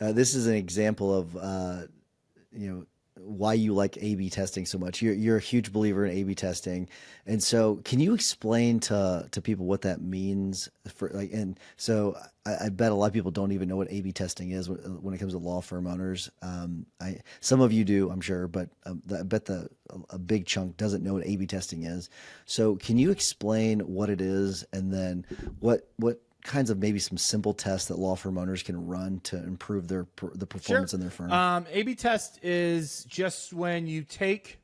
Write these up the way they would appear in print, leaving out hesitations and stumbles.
this is an example of why you like A/B testing so much. You're a huge believer in A/B testing, and so can you explain to people what that means for like? And so I bet a lot of people don't even know what A/B testing is when it comes to law firm owners. Some of you do, I'm sure, but I bet a big chunk doesn't know what A/B testing is. So can you explain what it is, and then what kinds of maybe some simple tests that law firm owners can run to improve the performance in their firm? A/B test is just when you take,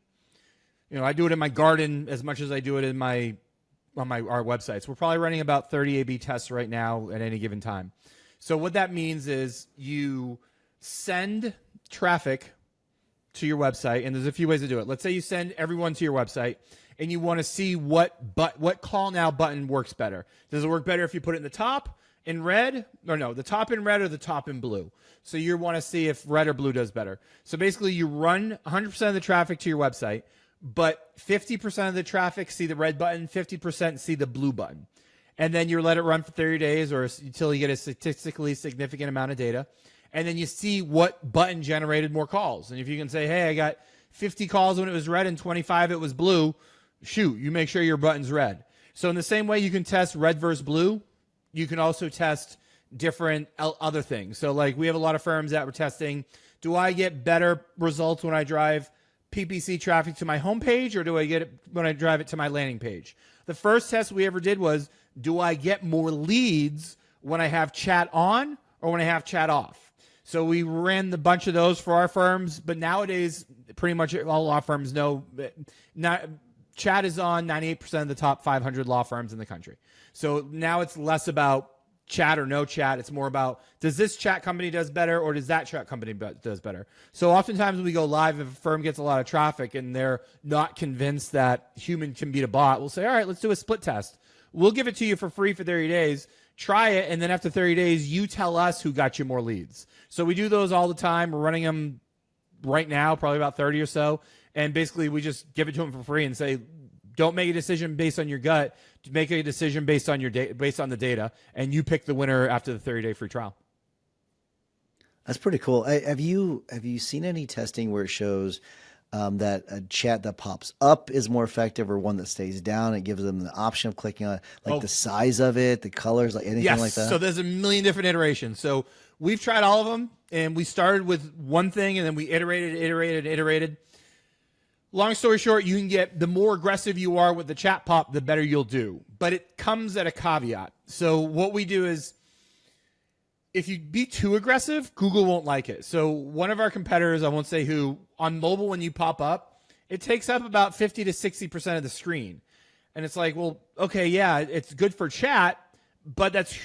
I do it in my garden as much as I do it in our websites. We're probably running about 30 A/B tests right now at any given time. So what that means is you send traffic to your website, and there's a few ways to do it. Let's say you send everyone to your website, and you want to see what call now button works better. Does it work better if you put it in the top in red, or no, the top in red or the top in blue? So you want to see if red or blue does better. So basically you run 100% of the traffic to your website, but 50% of the traffic see the red button, 50% see the blue button. And then you let it run for 30 days or until you get a statistically significant amount of data. And then you see what button generated more calls. And if you can say, hey, I got 50 calls when it was red and 25 it was blue, shoot, you make sure your button's red. So in the same way you can test red versus blue, you can also test different other things. So like we have a lot of firms that were testing, do I get better results when I drive PPC traffic to my homepage, or do I get it when I drive it to my landing page? The first test we ever did was, do I get more leads when I have chat on or when I have chat off? So we ran the bunch of those for our firms, but nowadays pretty much all law firms know chat is on 98% of the top 500 law firms in the country. So now it's less about chat or no chat. It's more about, does this chat company does better, or does that chat company does better? So oftentimes when we go live, if a firm gets a lot of traffic and they're not convinced that human can beat a bot, we'll say, all right, let's do a split test. We'll give it to you for free for 30 days. Try it, and then after 30 days, you tell us who got you more leads. So we do those all the time. We're running them right now, probably about 30 or so. And basically, we just give it to them for free and say, don't make a decision based on your gut. Make a decision based on based on the data, and you pick the winner after the 30-day free trial. That's pretty cool. Have you seen any testing where it shows that a chat that pops up is more effective, or one that stays down? It gives them the option of clicking on it, like the size of it, the colors, like anything like that? So there's a million different iterations. So we've tried all of them, and we started with one thing, and then we iterated. Long story short, you can get, the more aggressive you are with the chat pop, the better you'll do. But it comes at a caveat. So what we do is, if you be too aggressive, Google won't like it. So one of our competitors, I won't say who, on mobile when you pop up, it takes up about 50 to 60% of the screen. And it's like, well, okay, yeah, it's good for chat, but that's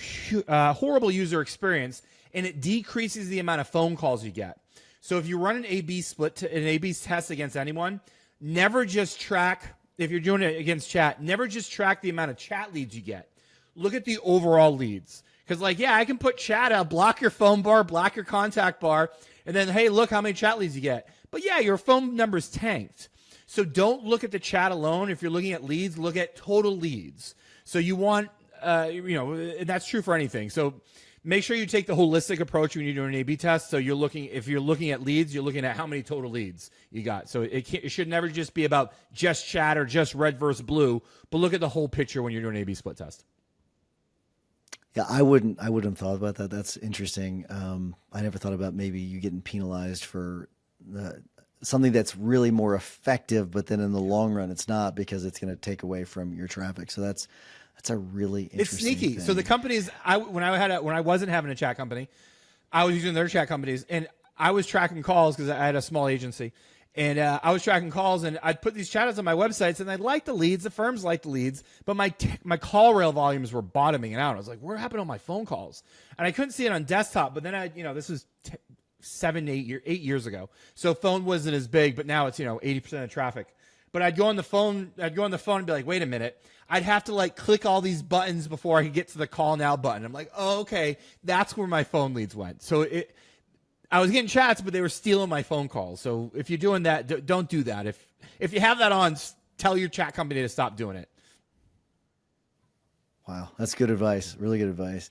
horrible user experience, and it decreases the amount of phone calls you get. So if you run an A/B split, an A/B test against anyone, never just track, if you're doing it against chat, never just track the amount of chat leads you get. Look at the overall leads. Because like, yeah, I can put chat out, block your phone bar, block your contact bar, and then, hey, look how many chat leads you get. But yeah, your phone number's tanked. So don't look at the chat alone. If you're looking at leads, look at total leads. So you want, and that's true for anything. So make sure you take the holistic approach when you're doing an A/B test. So if you're looking at leads, you're looking at how many total leads you got. So it should never just be about just chat or just red versus blue, but look at the whole picture when you're doing an A/B split test. Yeah, I wouldn't have thought about that. That's interesting. I never thought about maybe you getting penalized for something that's really more effective, but then in the long run, it's not, because it's going to take away from your traffic. So that's a really interesting It's sneaky. thing. So the companies, when I wasn't having a chat company, I was using their chat companies, and I was tracking calls because I had a small agency. And I was tracking calls, and I'd put these chat ads on my websites, and I'd like the leads. The firms liked the leads, but my call rail volumes were bottoming out. I was like, what happened to my phone calls? And I couldn't see it on desktop, but then this was 8 years ago. So phone wasn't as big, but now it's, 80% of traffic. But I'd go on the phone and be like, wait a minute. I'd have to click all these buttons before I could get to the call now button. I'm like, oh, okay. That's where my phone leads went. So I was getting chats, but they were stealing my phone calls. So if you're doing that, don't do that. If you have that on, tell your chat company to stop doing it. Wow, that's good advice. Really good advice.